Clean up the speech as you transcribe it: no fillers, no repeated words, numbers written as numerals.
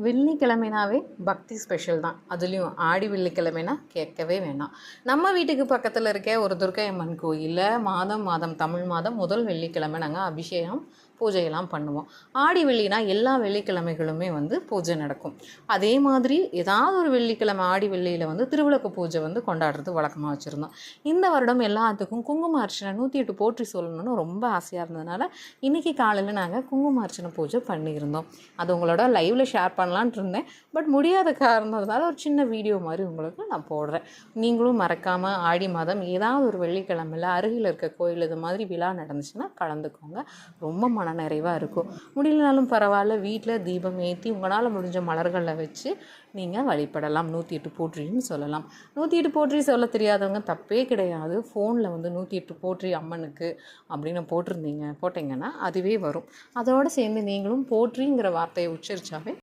வெள்ளிக்கிழமைனாவே பக்தி ஸ்பெஷல் தான். அதுலேயும் ஆடி வெள்ளிக்கிழமைனா கேட்கவே வேணாம். நம்ம வீட்டுக்கு பக்கத்தில் இருக்க ஒரு துர்க்கை அம்மன் கோயிலில் மாதம் மாதம் தமிழ் மாதம் முதல் வெள்ளிக்கிழமை நாங்கள் அபிஷேகம் பூஜையெல்லாம் பண்ணுவோம். ஆடி வெள்ளினா எல்லா வெள்ளிக்கிழமைகளுமே பூஜை நடக்கும். அதே மாதிரி ஏதாவது ஒரு வெள்ளிக்கிழமை ஆடி வெள்ளியில் திருவிளக்கு பூஜை கொண்டாடுறது வழக்கமாக வச்சுருந்தோம். இந்த வருடம் எல்லாத்துக்கும் குங்கும அர்ச்சனை 108 போற்றி சொல்லணும்னு ரொம்ப ஆசையாக இருந்ததுனால இன்றைக்கி காலையில் நாங்கள் குங்கும அர்ச்சனை பூஜை பண்ணியிருந்தோம். அது உங்களோட லைவில் ஷேர் பண்ணலான்ட்டு இருந்தேன். பட் முடியாத காரணத்தினால ஒரு சின்ன வீடியோ மாதிரி உங்களுக்கு நான் போடுறேன். நீங்களும் மறக்காமல் ஆடி மாதம் ஏதாவது ஒரு வெள்ளிக்கிழமையில் அருகில் இருக்க கோயில் இது மாதிரி விழா நடந்துச்சுன்னா கலந்துக்கோங்க. ரொம்ப நிறைவாக இருக்கும். முடியலனாலும் பரவாயில்ல, வீட்டில் தீபம் ஏற்றி உங்களால் முடிஞ்ச மலர்களை வச்சு நீங்கள் வழிபடலாம். 108 போற்றியும் சொல்லலாம். 108 போற்றி சொல்ல தெரியாதவங்க தப்பே கிடையாது. ஃபோனில் 108 போற்றி அம்மனுக்கு அப்படின்னு போட்டிங்கன்னா அதுவே வரும். அதோடு சேர்ந்து நீங்களும் போற்றிங்கிற வார்த்தையை உச்சரித்தாவே